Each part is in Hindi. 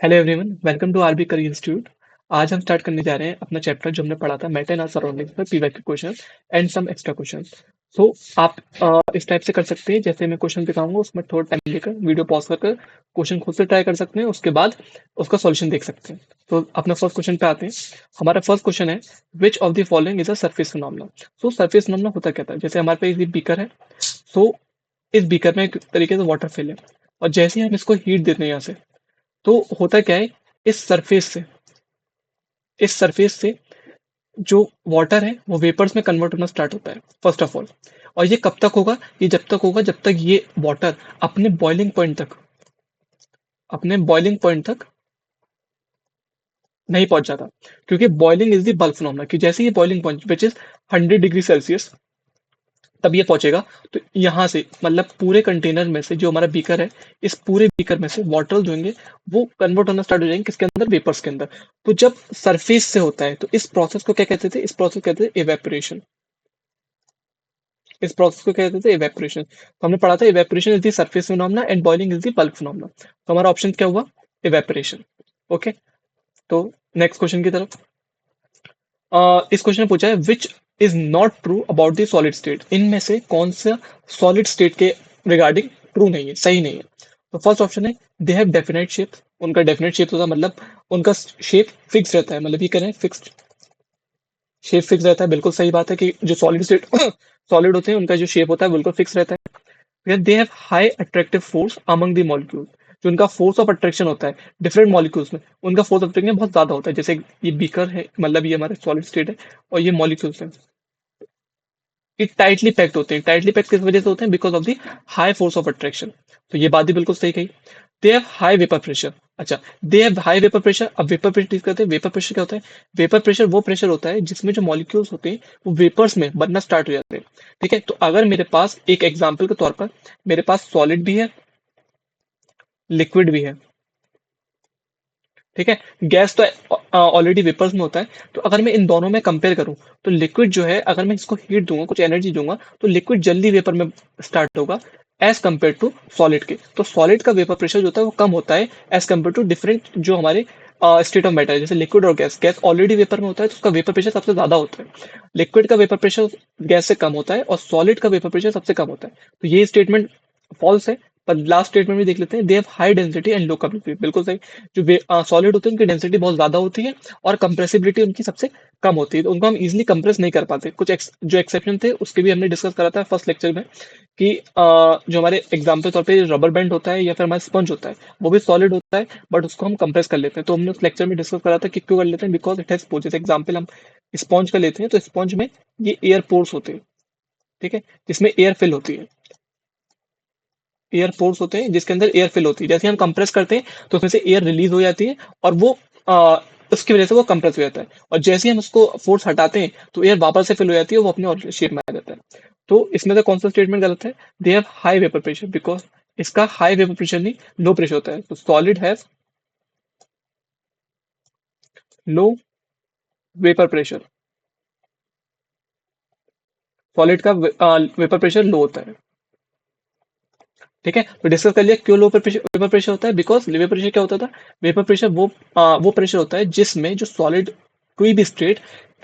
Hello everyone, welcome to RB career institute. आज हम स्टार्ट करने जा रहे हैं अपना चैप्टर जो हमने पढ़ा था मैटर इन आवर सराउंडिंग्स पर PYQ question and some extra question. So आप इस टाइप से कर सकते हैं, जैसे मैं क्वेश्चन दिखाऊंगा उसमें थोड़ा टाइम लेकर वीडियो पॉज कर क्वेश्चन खुद से ट्राई कर सकते हैं, उसके बाद उसका सॉल्यूशन देख सकते हैं। तो अपना फर्स्ट क्वेश्चन पे आते हैं। हमारा फर्स्ट क्वेश्चन है, विच of the following is a surface phenomena. So surface phenomena होता क्या था, जैसे हमारे पास ये बीकर है। सो इस बीकर में एक तरीके से वाटर फिल है, और जैसे ही हम इसको हीट देते हैं यहाँ से, तो होता क्या है, इस सरफेस से जो वाटर है वो वेपर्स में कन्वर्ट होना स्टार्ट होता है फर्स्ट ऑफ ऑल। और ये कब तक होगा, ये जब तक ये वाटर अपने बॉइलिंग पॉइंट तक नहीं पहुंच जाता। क्योंकि boiling is the bulk phenomena, कि जैसे ये boiling point which is 100 degree Celsius तब ये पहुंचेगा। तो यहाँ से मतलब पूरे कंटेनर में से जो हमारा बीकर है, इस पूरे बीकर में से वाटर जो होंगे वो कन्वर्ट होना स्टार्ट हो जाएंगे किसके अंदर, वेपर्स के अंदर। तो जब सरफेस से होता है तो इस प्रोसेस को क्या कहते थे, इस प्रोसेस कहते थे इवेपोरेशन। इस प्रोसेस को कहते थे इवेपोरेशन। तो हमने पढ़ा था evaporation is the surface phenomena and boiling is the bulk phenomena. तो हमारा ऑप्शन क्या हुआ, इवेपोरेशन। ओके, तो नेक्स्ट क्वेश्चन की तरफ। इस क्वेश्चन में पूछा है which is not true about the solid state. इनमें से कौन सा सॉलिड स्टेट के रिगार्डिंग ट्रू नहीं है, सही नहीं है। तो फर्स्ट ऑप्शन है, दे हैव डेफिनेट शेप। उनका डेफिनेट शेप होता है, मतलब उनका शेप फिक्स रहता है, मतलब ये कह रहे हैं फिक्स्ड शेप फिक्स रहता है। बिल्कुल सही बात है कि जो सॉलिड स्टेट सॉलिड होते हैं उनका जो शेप होता है बिल्कुल फिक्स रहता है। दे have high attractive force among the molecule. जो उनका फोर्स ऑफ अट्रैक्शन होता है डिफरेंट मॉलिक्यूल्स में, उनका फोर्स ऑफ अट्रैक्शन बहुत ज्यादा होता है। जैसे ये बीकर है, मतलब ये हमारे सॉलिड स्टेट है, और ये मॉलिक्यूल्स हैं, ये टाइटली पैक्ड होते हैं। टाइटली पैक्ड किस वजह से होते हैं, because of the high force of attraction. तो ये बात भी बिल्कुल सही कही। They have high vapour pressure. अच्छा, they have high vapour pressure. अब वेपर प्रेशर डिस्कस करते हैं। वेपर प्रेशर क्या होता है, वेपर प्रेशर वो प्रेशर होता है जिसमें जो मॉलिक्यूल्स होते हैं वो वेपर्स में बनना स्टार्ट हो जाते हैं। ठीक है, तो अगर मेरे पास एक एग्जाम्पल के तौर पर मेरे पास सॉलिड भी है, लिक्विड भी है। ठीक है, गैस तो ऑलरेडी वेपर्स में होता है। तो अगर मैं इन दोनों में कंपेयर करूं, तो लिक्विड जो है अगर मैं इसको हीट दूंगा, कुछ एनर्जी दूंगा, तो लिक्विड जल्दी वेपर में स्टार्ट होगा एज कम्पेयर टू सॉलिड के। तो सॉलिड का वेपर प्रेशर जो होता है वो कम होता है एज कम्पेयर टू डिफरेंट जो हमारे स्टेट ऑफ मैटर है, जैसे लिक्विड और गैस। गैस ऑलरेडी वेपर में होता है तो उसका वेपर प्रेशर सबसे ज्यादा होता है। लिक्विड का वेपर प्रेशर गैस से कम होता है और सॉलिड का वेपर प्रेशर सबसे कम होता है। तो ये स्टेटमेंट फॉल्स है। पर लास्ट स्टेटमेंट भी देख लेते हैं, दे have high density and low compressibility. बिल्कुल सही। जो सॉलिड होते हैं उनकी डेंसिटी बहुत ज्यादा होती है और कंप्रेसिबिलिटी उनकी सबसे कम होती है, तो उनको हम इजीली कंप्रेस नहीं कर पाते। कुछ जो एक्सेप्शन थे उसके भी हमने डिस्कस करा था फर्स्ट लेक्चर में, कि जो हमारे एग्जाम्पल तौर पे रबर बैंड होता है या फिर हमारा स्पंज होता है, वो भी सॉलिड होता है बट उसको हम कंप्रेस कर लेते हैं। तो हमने उस लेक्चर में डिस्कस करा था कि क्यों कर लेते हैं, बिकॉज इट हैज पोर्स। जैसे एग्जाम्पल हम स्पंज का लेते हैं, तो स्पंज में ये एयर पोर्स होते हैं। ठीक है, जिसमें एयर फिल होती है, एयर फोर्स होते हैं जिसके अंदर एयर फिल होती है। जैसे हम कंप्रेस करते हैं तो उसमें से एयर रिलीज हो जाती है और वो उसकी वजह से वो कंप्रेस हो जाता है। और जैसे ही हम उसको फोर्स हटाते हैं तो एयर वापस से फिल हो जाती है, वो अपने ओरिजिनल शेप में आ जाता है। तो इसमें से कौन सा स्टेटमेंट गलत है, दे have high vapour pressure, because इसका हाई वेपर प्रेशर नहीं, लो प्रेशर होता है। तो solid have low vapour pressure, solid का वेपर प्रेशर लो होता है। ठीक है, तो डिस्कस कर लिया क्यों लो वेपर प्रेशर होता है। बिकॉज वेपर प्रेशर क्या होता था, वेपर प्रेशर वो प्रेशर होता है जिसमें जो सॉलिड कोई भी स्टेट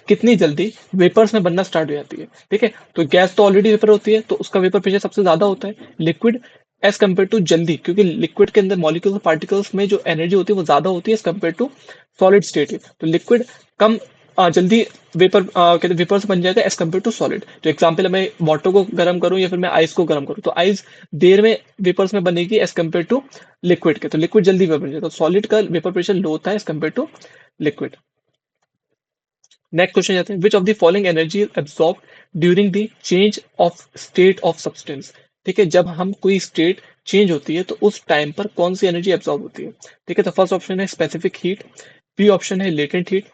कितनी जल्दी वेपर्स में बनना स्टार्ट हो जाती है। ठीक है, तो गैस तो ऑलरेडी वेपर होती है तो उसका वेपर प्रेशर सबसे ज्यादा होता है। लिक्विड एज कम्पेयर टू जल्दी, क्योंकि लिक्विड के अंदर मॉलिक्यूल्स पार्टिकल्स में जो एनर्जी होती है वो ज्यादा होती है as compare to solid state है। तो लिक्विड कम जल्दी वेपर कहते वेपर से बन जाएगा एज कम्पेयर टू सॉलिड। तो एग्जाम्पल मैं वाटर को गर्म करूं या फिर मैं आइस को गर्म करूं, तो आइस देर में वेपर्स में बनेगी एज कम्पेयर टू लिक्विड के। तो लिक्विड जल्दी वेपर बन जाएगा, तो सॉलिड का वेपर प्रेशर लो होता है as compare to liquid. Next question जाते हैं, which of the following energy is absorb during the change of state of substance. ठीक है, जब हम कोई स्टेट चेंज होती है तो उस टाइम पर कौन सी एनर्जी एब्सॉर्ब होती है। ठीक है, तो फर्स्ट ऑप्शन है स्पेसिफिक हीट, बी ऑप्शन है लेटेंट हीट,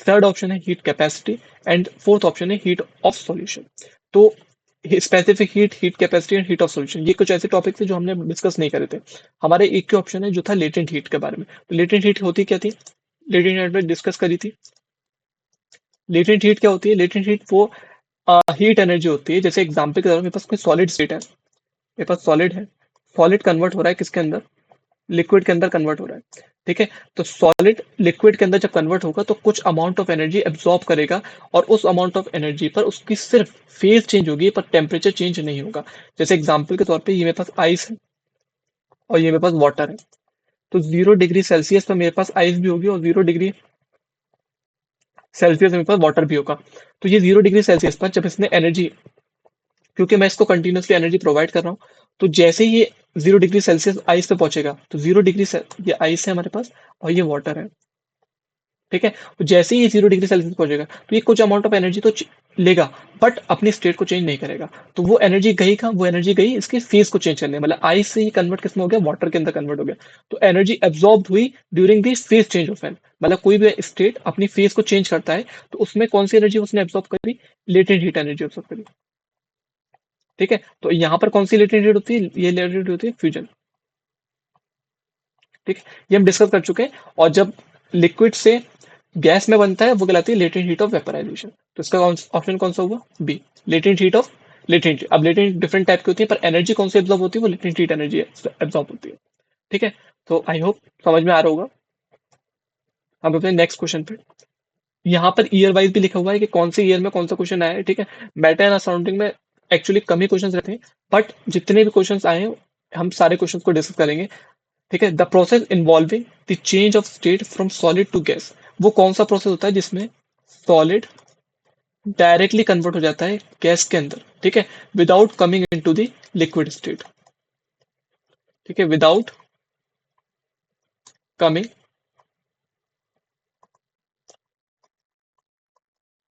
थर्ड ऑप्शन है heat capacity, and fourth option है हीट ऑफ सॉल्यूशन। तो specific heat, heat capacity and heat of solution, ये कुछ ऐसे टॉपिक थे जो हमने डिस्कस नहीं करे थे। हमारे एक के ऑप्शन है जो था लेटेंट हीट के बारे में। तो लेटेंट हीट होती क्या थी, लेटेंट हीट में डिस्कस करी थी। लेटेंट हीट क्या होती है, लेटेंट हीट वो हीट एनर्जी होती है। जैसे एग्जांपल के तौर पर मेरे पास कोई सॉलिड स्टेट है, मेरे पास सॉलिड है, सॉलिड कन्वर्ट हो रहा है किसके अंदर, लिक्विड के अंदर कन्वर्ट हो रहा है। ठीक है। तो सॉलिड लिक्विड के अंदर जब कन्वर्ट होगा तो कुछ अमाउंट ऑफ एनर्जी एब्जॉर्ब करेगा, और उस अमाउंट ऑफ एनर्जी पर उसकी सिर्फ फेज चेंज होगी पर टेम्परेचर चेंज नहीं होगा। जैसे एग्जांपल के तौर पे ये मेरे पास आइस है और ये मेरे पास वाटर है, तो 0 डिग्री सेल्सियस पर मेरे पास आइस भी होगी और 0 डिग्री सेल्सियस मेरे पास वाटर भी होगा। तो ये 0 डिग्री सेल्सियस पर जब इसने एनर्जी, क्योंकि मैं इसको कंटिन्यूसली एनर्जी प्रोवाइड कर रहा हूँ, तो जैसे ही ये 0 डिग्री सेल्सियस आइस पे पहुंचेगा तो 0 डिग्री, ये आइस है हमारे पास और ये वाटर है, ठीक है। तो जैसे ही ये 0 डिग्री सेल्सियस पहुंचेगा तो ये कुछ अमाउंट ऑफ एनर्जी तो लेगा, बट अपनी स्टेट को चेंज नहीं करेगा। तो वो एनर्जी गई कहाँ, वो एनर्जी गई इसके फेज को चेंज करने, मतलब आइस से ही कन्वर्ट किसमें हो गया, वाटर के अंदर कन्वर्ट हो गया। तो एनर्जी एब्जॉर्ब हुई during this phase change of an, मतलब कोई भी स्टेट अपनी फेज को चेंज करता है तो उसमें कौन सी एनर्जी उसने एब्जॉर्ब करी, लेटेंट हीट एनर्जी एब्जॉर्ब करी, ठीक है। तो यहाँ पर कौन सी लेटेंट हीट होती है, ये लेटेंट हीट होती है फ्यूजन, ठीक है। ये हम डिस्कस कर चुके हैं। और जब लिक्विड से गैस में बनता है वो कहलाती है लेटेंट हीट ऑफ वेपराइजेशन। तो इसका ऑप्शन कौन सा हुआ, B, latent heat of, latent, अब लेटेंट डिफरेंट टाइप की होती है पर एनर्जी कौन सी एब्जॉर्ब होती है, वो लेटेंट हीट एनर्जी एब्जॉर्ब होती है, ठीक है। तो आई होप समझ में आ रहा होगा। हम अपने नेक्स्ट क्वेश्चन पे, यहाँ पर ईयर वाइज भी लिखा हुआ है कि कौन से ईयर में कौन सा क्वेश्चन आया है, ठीक है। मैटर एंड असाउंडिंग में एक्चुअली कम ही क्वेश्चन रहते हैं, बट जितने भी क्वेश्चन आए हैं हम सारे क्वेश्चन को डिस्कस करेंगे, ठीक है। The process involving the change of state from solid to gas, वो कौन सा प्रोसेस होता है जिसमें सॉलिड डायरेक्टली कन्वर्ट हो जाता है गैस के अंदर, ठीक है, without coming into the liquid state, ठीक है, without coming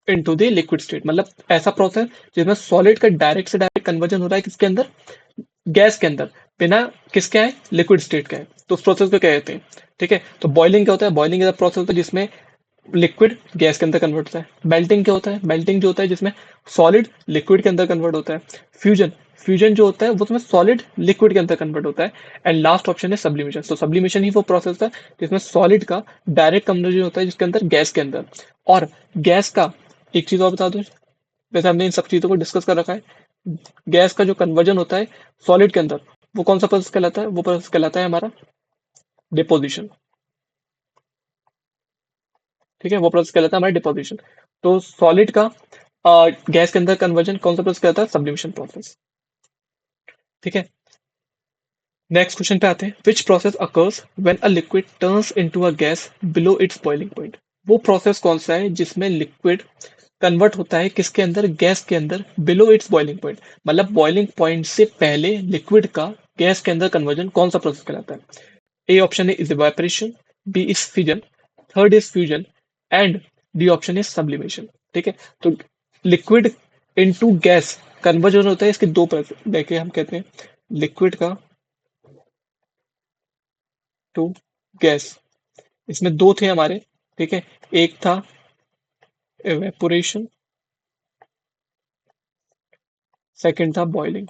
into the liquid state, मतलब ऐसा प्रोसेस जिसमें सॉलिड का डायरेक्ट से डायरेक्ट कन्वर्जन हो रहा है किसके अंदर, गैस के अंदर, बिना किसके है, लिक्विड स्टेट का है। तो उस प्रोसेस को क्या कहते हैं, ठीक है। तो बॉइलिंग क्या होता है, बॉइलिंग का प्रोसेस होता है जिसमें लिक्विड गैस के अंदर कन्वर्ट होता है। मेल्टिंग क्या होता है, मेल्टिंग जो होता है जिसमें सॉलिड लिक्विड के अंदर कन्वर्ट होता है। फ्यूजन, फ्यूजन जो होता है वो उसमें सॉलिड लिक्विड के अंदर कन्वर्ट होता है। एंड लास्ट ऑप्शन है सब्लिमेशन। तो सब्लिमेशन ही वो प्रोसेस है जिसमें सॉलिड का डायरेक्ट कन्वर्जन होता है जिसके अंदर गैस के अंदर। और गैस का एक चीज और बता दो, वैसे हमने इन सब चीजों को डिस्कस कर रखा है, गैस का जो कन्वर्जन होता है सॉलिड के अंदर वो कौन सा प्रोसेस कहलाता है, वो प्रोसेस कहलाता है हमारा डिपोजिशन, ठीक है। वो प्रोसेस कहलाता है हमारा डिपोजिशन। तो सॉलिड का गैस के अंदर कन्वर्जन कौन सा प्रोसेस कहलाता है, सब्लिमेशन प्रोसेस, ठीक है। नेक्स्ट क्वेश्चन पे आते हैं, which process occurs when a liquid turns into a gas below it's boiling point, वो प्रोसेस कौन सा है जिसमें लिक्विड कन्वर्ट होता है किसके अंदर, गैस के अंदर, बिलो इट्स बॉइलिंग पॉइंट, मतलब बॉइलिंग पॉइंट से पहले लिक्विड का गैस के अंदर कन्वर्जन कौन सा प्रोसेस कहलाता है। ए ऑप्शन है is evaporation, B is fission, third is fusion, and D option is sublimation, ठीक है। तो लिक्विड इनटू गैस कन्वर्जन होता है इसके दो प्रोसेस, देखिए हम कहते हैं लिक्विड का टू गैस, इसमें दो थे हमारे, ठीक है। एक था एवेपोरेशन, सेकंड था बॉइलिंग,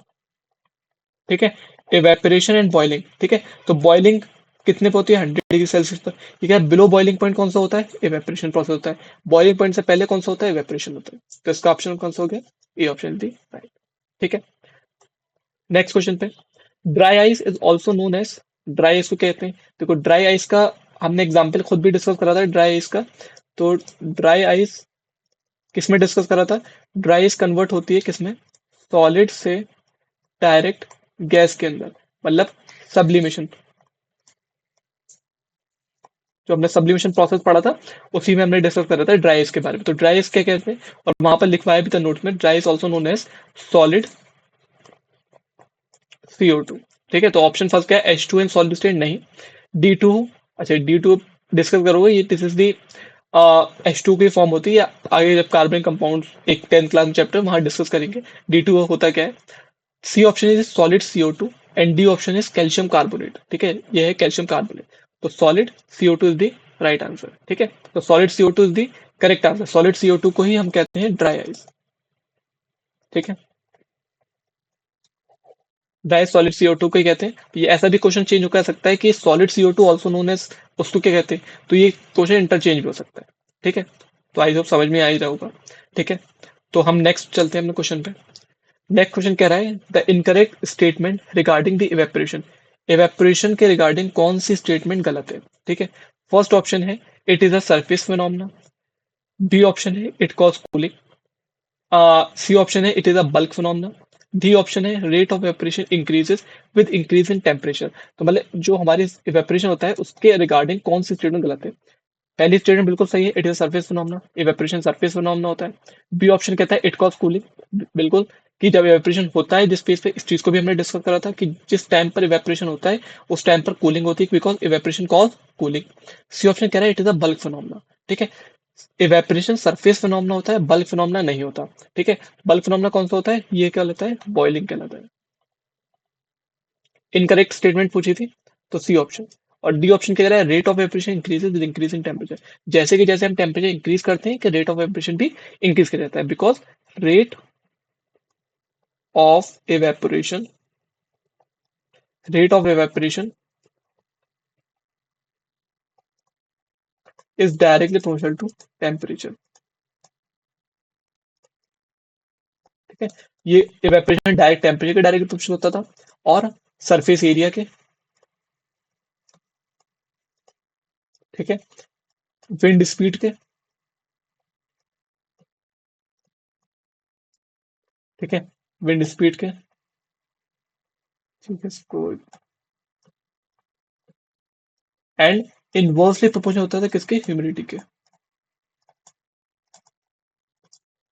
ठीक है। इवेपोरेशन एंड बॉइलिंग, ठीक है। तो बॉइलिंग कितने पे होती है, 100 डिग्री सेल्सियस पर, ठीक है। बिलो बॉइलिंग पॉइंट कौन सा होता है, इवेपोरेशन प्रोसेस होता है। बॉइलिंग पॉइंट से पहले कौन सा होता है, इवेपोरेशन होता है। तो इसका ऑप्शन कौन सा हो गया, ए ऑप्शन दी राइट, ठीक है। नेक्स्ट क्वेश्चन पे, dry ice is also known as, dry ice को कहते हैं, देखो ड्राई आइस का हमने एग्जाम्पल खुद भी डिस्कस करा था ड्राई आइस का। तो ड्राई आइस किसमें डिस्कस करा था, ड्राई आइस कन्वर्ट होती है किसमें, सॉलिड से डायरेक्ट गैस के अंदर, मतलब सब्लिमेशन, जो हमने सब्लिमेशन प्रोसेस पढ़ा था उसी में हमने डिस्कस करा था ड्राई आइस के बारे में। तो ड्राई आइस क्या कहते हैं, और वहां पर लिखवाया भी था नोट में, dry is also known as solid CO2, ठीक है। तो ऑप्शन फर्स्ट क्या है, H2 इन सॉलिड स्टेट, नहीं। D2, अच्छा D2 डिस्कस करोगे, ये दिस इज दी H2 की फॉर्म होती है, आगे जब कार्बनिक कंपाउंड एक 10th क्लास चैप्टर वहां डिस्कस करेंगे D2 होता क्या है। C option is solid CO2 and D option is calcium carbonate, ठीक है, ये है कैल्शियम कार्बोनेट। तो solid CO2 is the right answer, ठीक है। तो solid CO2 is the correct answer, solid CO2 को ही हम कहते हैं ड्राई आइस, ठीक है। ड्राई सॉलिड CO2 को ही कहते हैं। तो ये ऐसा भी क्वेश्चन चेंज हो सकता है कि solid CO2 also known as, उसको क्या कहते हैं, तो ये क्वेश्चन इंटरचेंज भी हो सकता है, ठीक है। तो आई होप समझ में आ ही रहा होगा, ठीक है। तो हम नेक्स्ट चलते हैं अपने क्वेश्चन पे। नेक्स्ट क्वेश्चन कह रहा है the incorrect statement regarding the evaporation, evaporation के रिगार्डिंग कौन सी स्टेटमेंट गलत है? ठीक है, फर्स्ट ऑप्शन है it is a surface phenomena, B option है it cause cooling, C option है it is a bulk phenomena, D option है rate of evaporation increases with increase in temperature. तो मतलब जो हमारी इवेपोरेशन होता है उसके रिगार्डिंग कौन सी स्टेटमेंट गलत है? पहली स्टेटमेंट बिल्कुल सही है, it is surface phenomena, evaporation surface phenomena होता है। बी ऑप्शन कहता है इट कॉज कूलिंग, बिल्कुल, कि जब इवेपोरेशन होता है जिस स्पेस पे, इस चीज को भी हमने डिस्कस करा था कि जिस टाइम पर इवेपोरेशन होता है उस टाइम पर कूलिंग होती है because evaporation cause cooling. C option कह रहा है it is a bulk phenomena. ठीक है, इवेपोरेशन सरफेस फिनोमेना होता है, बल्क फिनोमेना नहीं होता। ठीक है, बल्क फिनोमेना कौन सा होता है? ये क्या होता है? बॉइलिंग कहलाता है। इनकरेक्ट स्टेटमेंट पूछी थी तो सी ऑप्शन। और डी ऑप्शन क्या कह रहा है? Rate of evaporation increases with increase in temperature. जैसे कि जैसे हम टेम्परेचर इंक्रीज करते हैं कि रेट ऑफ एवपोरेशन भी इंक्रीज कर जाता है because rate of evaporation rate of evaporation is directly proportional to temperature. ठीक है, ये एवेपोरेशन डायरेक्ट टेम्परेचर के डायरेक्टली प्रोपोर्शनल होता था और सरफेस एरिया के। ठीक है, विंड स्पीड के। ठीक है, विंड स्पीड के। ठीक है, एंड इनवर्सली प्रोपोर्शनल होता था किसके? ह्यूमिडिटी के।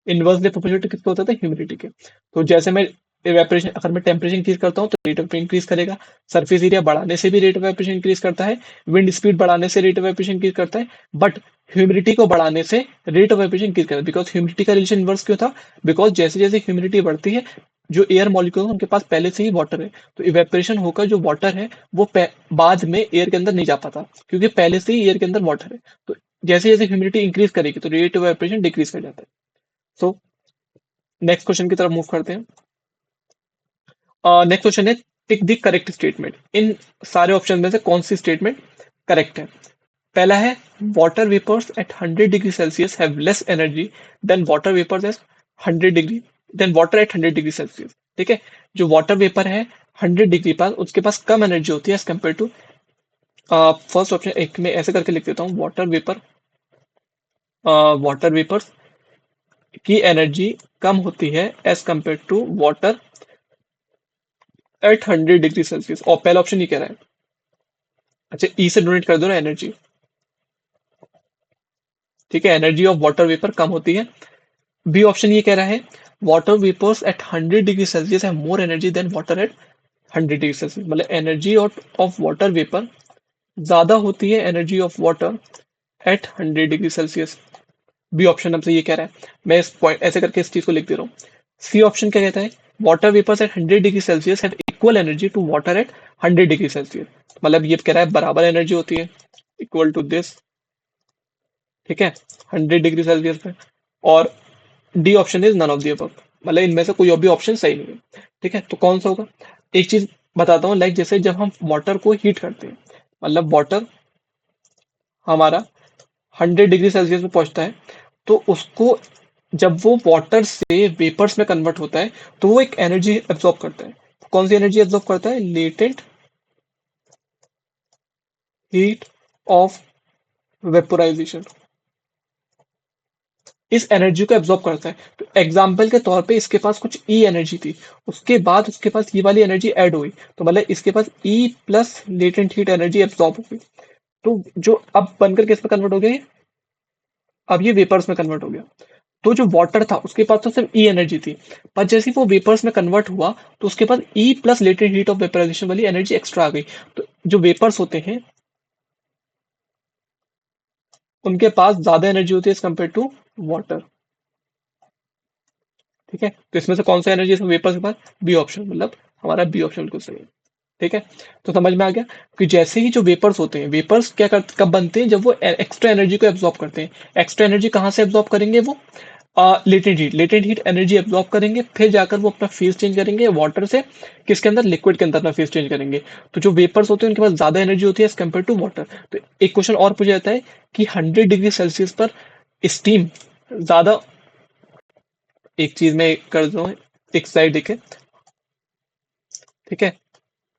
इनवर्सली प्रोपोर्शनल किसको होता था? ह्यूमिडिटी के। तो जैसे मैं इवेपोरेशन, अगर मैं टेम्परेचर इंक्रीज करता हूँ तो रेट ऑफ इंक्रीज करेगा, सरफेस एरिया बढ़ाने से भी रेट ऑफ इवेपोरेशन इंक्रीज करता है, विंड स्पीड बढ़ाने से रेट ऑफ इवेपोरेशन इंक्रीज करता है, बट ह्यूमिडिटी को बढ़ाने से रेट ऑफ इवेपोरेशन इंक्रीज करता है। बिकॉज ह्यूमिडिटी का रिलेशन इनवर्स क्यों था? बिकॉज जैसे जैसे ह्यूमिडिटी बढ़ती है, जो एयर मॉलिक्यूल उनके पास पहले से ही वाटर है, तो इवेपोरेशन होकर जो वाटर है वो बाद में एयर के अंदर नहीं जा पाता क्योंकि पहले से ही एयर के अंदर वाटर है। तो जैसे जैसे ह्यूमिडिटी इंक्रीज करेगी तो रेट ऑफ इवेपोरेशन डिक्रीज कर जाता है। सो नेक्स्ट क्वेश्चन की तरफ मूव करते हैं। नेक्स्ट क्वेश्चन है टिक द करेक्ट स्टेटमेंट। इन सारे ऑप्शन में से कौन सी स्टेटमेंट करेक्ट है? पहला है water vapours at 100 degree Celsius have less energy than water vapours at 100 degree than water at 100 degree Celsius. ठीक है, जो वाटर वेपर है 100 डिग्री पर उसके पास कम एनर्जी होती है as compare to, first option एक में ऐसे करके लिख देता हूँ, वाटर वेपर की एनर्जी कम होती है as compare to water at 100 degree Celsius. और पहला ऑप्शन ये कह रहा है, अच्छा ई से डोनेट कर दो ना एनर्जी। ठीक है, एनर्जी ऑफ वाटर वेपर कम होती है। बी ऑप्शन ये कह रहा है water vapours at 100 degree Celsius है more energy than water at 100 degree Celsius. मतलब एनर्जी ऑफ वाटर वेपर ज्यादा होती है energy of water at 100 degree Celsius. B option हमसे ये कह रहा है। मैं इस पॉइंट ऐसे करके इस चीज को लिख दे रहा हूँ। सी ऑप्शन क्या कहता है? Water vapours at 100 degree Celsius have equal energy to water at 100 degree Celsius. मतलब ये कह रहा है बराबर एनर्जी होती है, इक्वल टू दिस। ठीक है, 100 डिग्री सेल्सियस पे। और D option is none of the above, मतलब इनमें से कोई भी ऑप्शन सही नहीं है। ठीक है, तो कौन सा होगा? एक चीज बताता हूँ, लाइक जैसे जब हम वाटर को हीट करते हैं, मतलब वाटर हमारा 100 डिग्री सेल्सियस पे पहुंचता है, तो उसको जब वो वाटर से वेपर्स में कन्वर्ट होता है तो वो एक एनर्जी एब्जॉर्ब करता है। कौन सी एनर्जी एब्जॉर्ब करता है? Latent heat of vaporisation. इस एनर्जी को एब्जॉर्ब करता है। तो एग्जाम्पल के तौर पे इसके पास कुछ ई एनर्जी थी, उसके बाद उसके पास ये वाली एनर्जी ऐड हुई, तो मतलब इसके पास E plus latent heat energy absorb हो गई। तो जो अब बनकर किस में कन्वर्ट हो गया ये? अब ये वेपर्स में कन्वर्ट हो गया। तो जो वाटर था उसके पास तो सिर्फ ई एनर्जी थी, पर जैसे ही वो वेपर्स में कन्वर्ट हुआ तो उसके पास E plus latent heat of vaporisation वाली एनर्जी एक्स्ट्रा आ गई। तो जो वेपर्स होते हैं उनके पास ज्यादा एनर्जी होती है एज कम्पेयर टू वाटर। ठीक है, तो इसमें से कौन सा एनर्जी है वेपर्स के पास? बी ऑप्शन, मतलब हमारा बी ऑप्शन बिल्कुल सही है। ठीक है, तो समझ में आ गया कि जैसे ही जो वेपर्स होते हैं, वेपर्स क्या कर कब बनते हैं? जब वो एक्स्ट्रा एनर्जी को एब्जॉर्ब करते हैं। एक्स्ट्रा एनर्जी कहाँ से एब्जॉर्ब करेंगे? वो लेटेंट हीट एनर्जी एब्जॉर्ब करेंगे, फिर जाकर वो अपना फेस चेंज करेंगे वाटर से किसके अंदर? लिक्विड के अंदर अपना फेस चेंज करेंगे। तो जो वेपर्स होते हैं उनके पास ज्यादा एनर्जी होती है एज कम्पेयर टू वाटर। तो एक क्वेश्चन और पूछा जाता है कि 100 डिग्री सेल्सियस पर स्टीम ज्यादा, एक चीज में कर दो, एक स्लाइड देखे। ठीक है,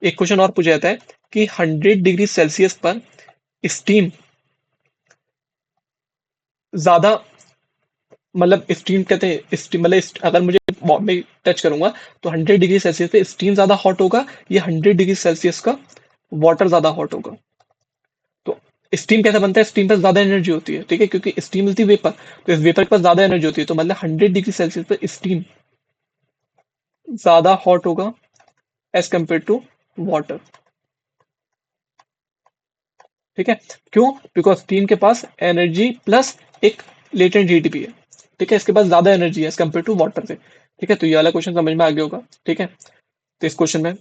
एक क्वेश्चन और पूछा जाता है कि 100 डिग्री सेल्सियस पर स्टीम ज्यादा, मतलब स्टीम कहते हैं स्टीम, मतलब अगर मुझे बॉम्ब में टच करूंगा तो 100 डिग्री सेल्सियस पे स्टीम ज्यादा हॉट होगा या 100 डिग्री सेल्सियस का वाटर ज्यादा हॉट होगा। तो स्टीम कैसे बनता है, स्टीम पर ज्यादा एनर्जी होती है, ठीक है, क्योंकि स्टीम इज दी वेपर, तो इस वेपर के पास ज्यादा एनर्जी होती है, तो मतलब 100 डिग्री सेल्सियस पर स्टीम ज्यादा हॉट होगा एज कम्पेयर टू वाटर। ठीक है, क्यों? बिकॉज स्टीम के पास एनर्जी प्लस एक लेटेंट हीट भी है। ठीक है, इसके पास ज्यादा एनर्जी है एज कम्पेयर टू वाटर से। ठीक है, तो ये वाला क्वेश्चन समझ में आ गया होगा। ठीक है, तो इस क्वेश्चन में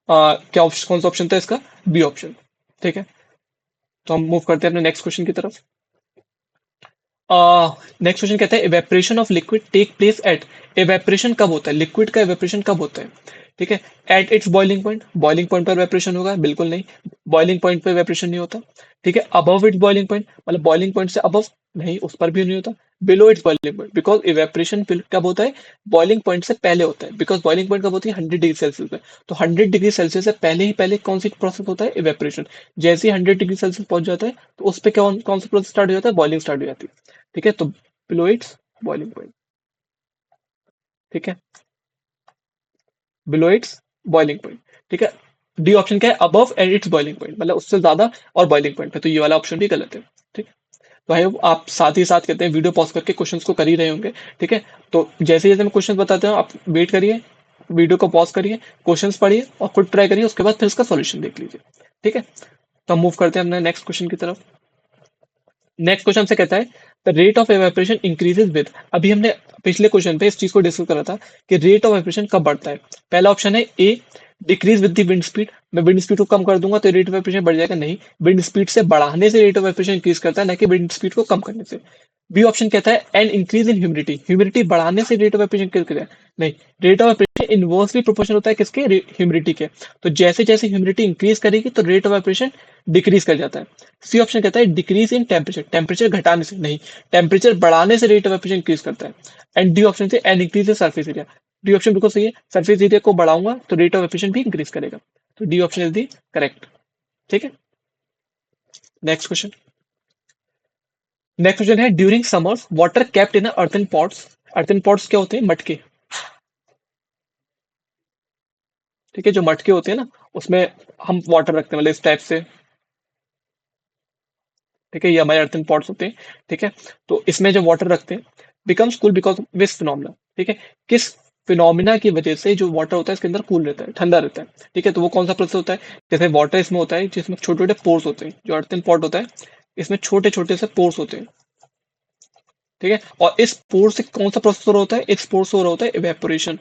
क्या ऑप्शन, कौन सा ऑप्शन था इसका? B option. ठीक है, तो हम मूव करते हैं अपने नेक्स्ट क्वेश्चन की तरफ। नेक्स्ट क्वेश्चन कहता है evaporation of liquid take place at. Evaporation कब होता है, लिक्विड का इवेपोरेशन कब होता है? ठीक है, at its boiling point, boiling point पर इवेपोरेशन होगा? बिल्कुल नहीं, बॉइलिंग पॉइंट पर इवेपोरेशन नहीं होता। ठीक है, अबव इट्स बॉइलिंग पॉइंट, मतलब बॉइलिंग पॉइंट से अबव, नहीं उस पर भी नहीं होता। Below it's boiling point, because evaporation कब होता है? बॉइलिंग पॉइंट से पहले होता है, बिकॉज बॉइलिंग पॉइंट कब होती है? 100 डिग्री सेल्सियस पे। तो 100 डिग्री सेल्सियस से पहले ही पहले कौन सी प्रोसेस होता है? इवेपोरेशन। जैसे ही 100 डिग्री सेल्सियस पहुंच जाता है तो उस पर कौन कौन सा प्रोसेस स्टार्ट हो जाता है? बॉइलिंग स्टार्ट हो जाती है। ठीक है, तो बिलो इट्स बॉइलिंग पॉइंट। ठीक है, बिलो इट्स बॉइलिंग पॉइंट। ठीक है, डी ऑप्शन क्या है? Above and it's boiling point, मतलब उससे ज्यादा और बॉइलिंग पॉइंट पे, तो ये वाला ऑप्शन भी गलत है। ठीक है, तो भाई आप साथ ही साथ कहते हैं वीडियो पॉज करके क्वेश्चंस को कर ही रहे होंगे। ठीक है, तो जैसे जैसे मैं क्वेश्चन बताता हूँ आप वेट करिए, वीडियो को पॉज करिए, क्वेश्चंस पढ़िए और खुद ट्राई करिए, उसके बाद फिर इसका सॉल्यूशन देख लीजिए। ठीक है, तो हम मूव करते हैं अपने नेक्स्ट क्वेश्चन की तरफ। नेक्स्ट क्वेश्चन से कहता है the rate of evaporation increases with. अभी हमने पिछले क्वेश्चन पे इस चीज को डिस्कस करा था कि रेट ऑफ एवेपोरेशन कब बढ़ता है। पहला ऑप्शन है A, decrease with the wind speed. मैं विंड स्पीड को कम कर दूंगा तो रेट ऑफ एवेपोरेशन बढ़ जाएगा? नहीं, विंड स्पीड से बढ़ाने से रेट ऑफ एवेपोरेशन इंक्रीज करता है, ना कि विंड स्पीड को कम करने से। बी ऑप्शन कहता है and increase in humidity, humidity बढ़ाने से रेट ऑफ एवेपोरेशन इंक्रीज करेगा? नहीं, rate of evaporation inversely proportional होता है किसके? ह्यूमिडिटी के। तो जैसे जैसे ह्यूमिडिटी इंक्रीज करेगी तो रेट ऑफ एवेपोरेशन डिक्रीज कर जाता है। सी ऑप्शन कहता है डिक्रीज इन टेम्परेचर, टेम्परेचर घटाने से। नहीं, टेम्परेचर बढ़ाने से रेट ऑफ एवेपोरेशन इंक्रीज करता है। एंड डी ऑप्शन से and increase surface area. D option बिल्कुल सही है, सरफेस एरिया को बढ़ाऊंगा तो रेट ऑफ एवेपोरेशन भी इंक्रीज करेगा। तो D option is the correct. ठीक है, नेक्स्ट क्वेश्चन। नेक्स्ट क्वेश्चन है during summers water kept in earthen pots. Earthen pots क्या होते हैं? मटके। ठीक है, जो मटके होते हैं ना उसमें हम वाटर रखते हैं, मतलब इस टाइप से। ठीक है, ये हमारे अर्थन पॉट्स होते हैं। ठीक है, तो इसमें जो वाटर रखते हैं बिकम्स कूल बिकॉज विस फिनोमिना। ठीक है, किस फिनोमिना की वजह से जो वाटर होता है इसके अंदर कूल रहता है, ठंडा रहता है। ठीक है, तो वो कौन सा प्रोसेस होता है? जैसे वाटर इसमें होता है जिसमें छोटे छोटे पोर्स होते हैं, जो अर्थन पॉट होता है इसमें छोटे छोटे से पोर्स होते हैं। ठीक है, और इस पोर से कौन सा प्रोसेस हो रहा होता है? इस पोर से हो रहा होता है इवेपोरेशन।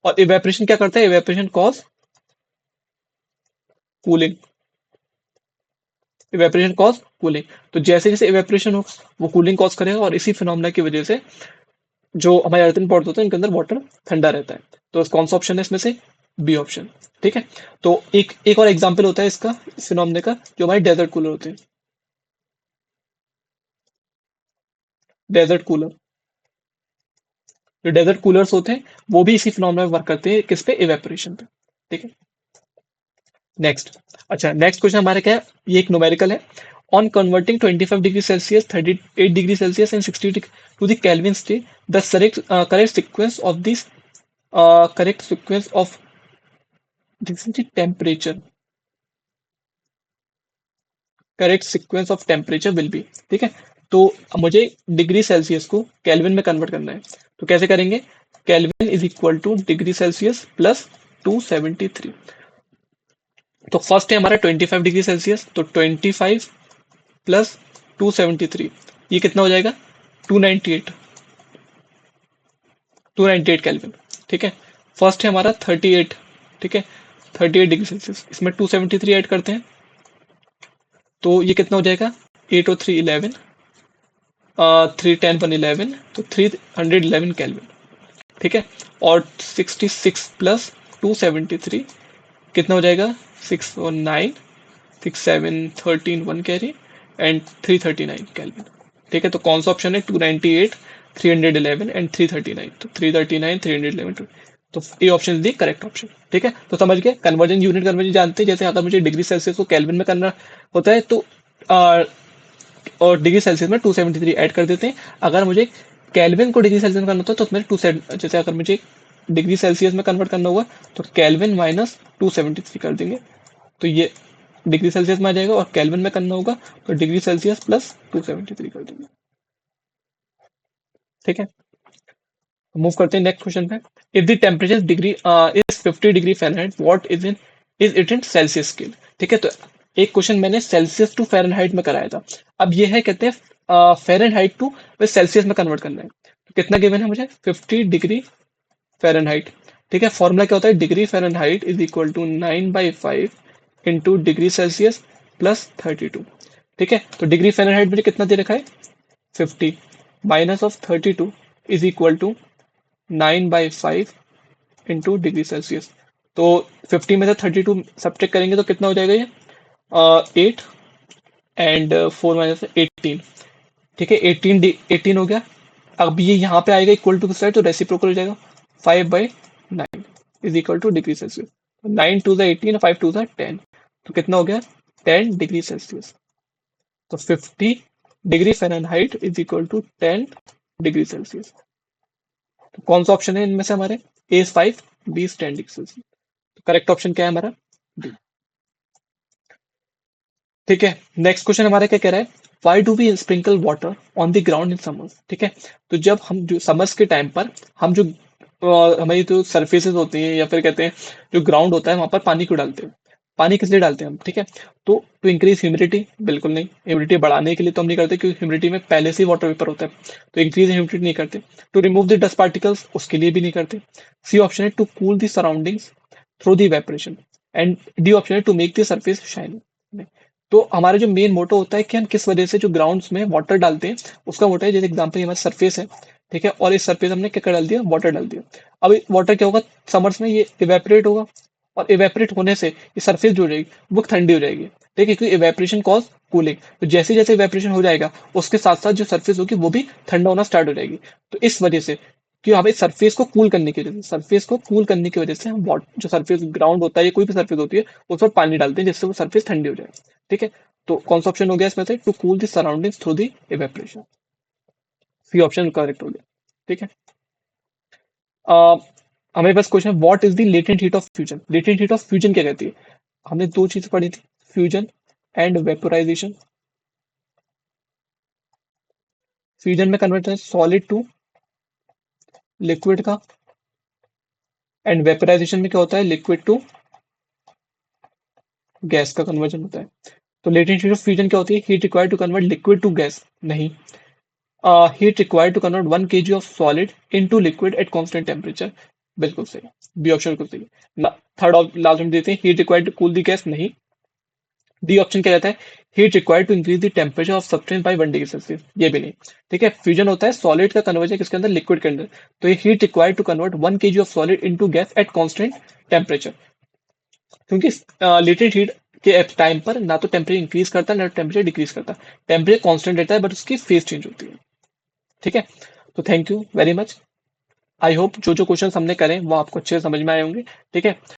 और इवेपोरेशन क्या करता है? Evaporation cause cooling. Evaporation cause cooling. तो जैसे जैसे इवेपोरेशन हो वो कूलिंग कॉज करेगा, और इसी फिनोमिना की वजह से जो हमारे अर्थन पॉट्स होते हैं इनके अंदर वाटर ठंडा रहता है। तो कौन सा ऑप्शन है इसमें से? B option. ठीक है, तो एक एक और एग्जांपल होता है इसका, इस फिनोमिना का, जो हमारे डेजर्ट कूलर होते हैं। डेजर्ट कूलर, जो डेजर्ट कूलर्स होते हैं वो भी इसी फिनोमिना में वर्क करते हैं, किस पे? इवेपोरेशन पे। ठीक है, नेक्स्ट। अच्छा, नेक्स्ट क्वेश्चन हमारा क्या है? ये एक न्यूमेरिकल है। On converting 25 degree Celsius, 38 degree Celsius and 60 to the kelvin state, the correct sequence of this, correct sequence of this temperature, correct sequence of temperature will be. ठीक है, तो मुझे डिग्री सेल्सियस को केल्विन में कन्वर्ट करना है, तो कैसे करेंगे? Kelvin is equal to degree Celsius plus 273। तो फर्स्ट है हमारा 25 डिग्री सेल्सियस, तो 25 प्लस 273, ये कितना हो जाएगा? 298, 298 केल्विन। ठीक है, फर्स्ट है हमारा 38। ठीक है, 38 डिग्री सेल्सियस, इसमें 273 ऐड करते हैं तो ये कितना हो जाएगा? 8 और 3 11, 3 10 1 11, तो 311 केल्विन। ठीक है, और 66 प्लस 273 कितना हो जाएगा? 6 और 9, 6 7 13 1 कैरी एंड 339 केल्विन। ठीक है, तो कौन सा ऑप्शन है? 298, 311 एंड 339। तो 339, 311, तो A option is the correct option. ठीक है, तो समझ गए कन्वर्जन, यूनिट कन्वर्जन जानते हैं, जैसे अगर मुझे डिग्री सेल्सियस को केल्विन में करना होता है तो और डिग्री सेल्सियस में 273 ऐड कर देते हैं। अगर मुझे केल्विन को डिग्री सेल्सियस में करना होता है तो उसमें जैसे अगर मुझे डिग्री सेल्सियस में कन्वर्ट करना होगा तो केल्विन माइनस 273 कर देंगे, तो ये डिग्री सेल्सियस में आ जाएगा। और केल्विन में करना होगा तो डिग्री सेल्सियस प्लस 273 कर देंगे। ठीक है, मूव करते हैं नेक्स्ट क्वेश्चन पे। If the temperature degree is 50 degree Fahrenheit, what is it in Celsius scale. ठीक है, तो एक क्वेश्चन मैंने सेल्सियस टू फ़ारेनहाइट में कराया था। अब ये है कहते हैं फ़ारेनहाइट टू सेल्सियस में कन्वर्ट करना है। तो कितना गिवन है मुझे 50 डिग्री फ़ारेनहाइट। ठीक है, फॉर्मूला क्या होता है, degree Fahrenheit is equal to 9/5 into degree Celsius plus 32। ठीक है, तो डिग्री फ़ारेनहाइट मुझे कितना दे रखा है 50 minus of 32 is equal to 9/5 into degree Celsius. तो 50 में से 32 सब्ट्रैक्ट करेंगे तो कितना हो जाएगा ये 8 एंड 4 माइनस 18। ठीक है, 18 हो गया। अब ये यहाँ पे आएगा इक्वल टू साइड तो रेसिप्रोकल हो जाएगा 5/9 is equal to degree Celsius. 9 to the 18, 5 to the 10, तो कितना हो गया 10 डिग्री सेल्सियस। तो 50 degree Fahrenheit is equal to 10 degree Celsius. तो कौन सा ऑप्शन है इनमें से हमारे, A is 5, B is 10 degree Celsius. तो करेक्ट ऑप्शन क्या है हमारा डी। ठीक है, नेक्स्ट क्वेश्चन हमारा क्या कह रहा है, why do we sprinkle water on the ground in summers. ठीक है, तो जब हम जो समर्स के टाइम पर हम जो हमारी जो सरफेसेस होती हैं या फिर कहते हैं जो ग्राउंड होता है वहां पर पानी क्यों डालते हैं, पानी किस लिए डालते हैं हम। ठीक है, तो टू इंक्रीज ह्यूमिडिटी, बिल्कुल नहीं, ह्यूमिडिटी बढ़ाने के लिए तो हम नहीं करते क्योंकि ह्यूमिडिटी में पहले से ही वाटर वेपर होता है, तो इंक्रीज ह्यूमिडिटी नहीं करते। To remove the dust particles, उसके लिए भी नहीं करते। सी ऑप्शन है to cool the surroundings through the evaporation, and D option है to make the surface shiny. तो हमारा जो मेन मोटो होता है कि हम किस वजह से जो ग्राउंड्स में वाटर डालते हैं उसका मोटो है, जैसे एग्जांपल हमारा सरफेस है। ठीक है, और इस सरफेस हमने क्या कर डाल दिया, वाटर डाल दिया। अब वाटर क्या होगा समर्स में, ये इवेपोरेट होगा, और इवेपोरेट होने से ये सरफेस जो रहेगी वो ठंडी हो जाएगी। ठीक है, क्योंकि इवेपोरेशन कॉज कूलिंग, तो जैसे जैसे इवेपोरेशन हो जाएगा उसके साथ साथ जो सरफेस होगी वो भी ठंडा होना स्टार्ट हो जाएगी। तो इस वजह से कि हमें सरफेस को कूल करने की वजह से, सरफेस को कूल करने की वजह से हम जो सरफेस ग्राउंड होता है या कोई भी सरफेस होती है उस पर पानी डालते हैं जिससे वो सरफेस ठंडी हो जाए। ठीक है, तो कौन सा ऑप्शन हो गया इसमें से, to cool the surroundings through the evaporation. C option correct हो गया। ठीक है, अ, हमें बस question what is the latent heat of fusion. Latent heat of fusion क्या कहती है, हमने दो चीज पढ़ी थी, फ्यूजन एंड वेपोराइजेशन। फ्यूजन में कन्वर्ट है सॉलिड टू लिक्विड का, एंड वेपोराइजेशन में क्या होता है, लिक्विड टू गैस का कन्वर्जन होता है। तो लेटेंट हीट ऑफ फ्यूजन क्या होती है, heat required to convert liquid to gas, नहीं। Heat required to convert 1 kg of solid into liquid at constant temperature, बिल्कुल सही, बी ऑप्शन बिल्कुल सही। थर्ड लास्ट में देते हैं heat required to cool the gas, नहीं। डी ऑप्शन क्या कहता है, heat required to increase the temperature of substance by 1 degree Celsius, ये भी नहीं। ठीक है, फ्यूजन होता है सॉलिड का कन्वर्जन किसके अंदर, लिक्विड के अंदर, तो ये heat required to convert 1 kg of solid into gas at constant temperature, क्योंकि लेटेंट हीट के टाइम पर ना तो टेम्परेचर इंक्रीज करता है ना टेम्परेचर डिक्रीज करता, टेम्परेचर कांस्टेंट रहता है बट उसकी फेज चेंज होती है। ठीक है, तो thank you very much. I hope जो जो क्वेश्चन हमने करे वो आपको अच्छे से समझ में आए होंगे। ठीक है,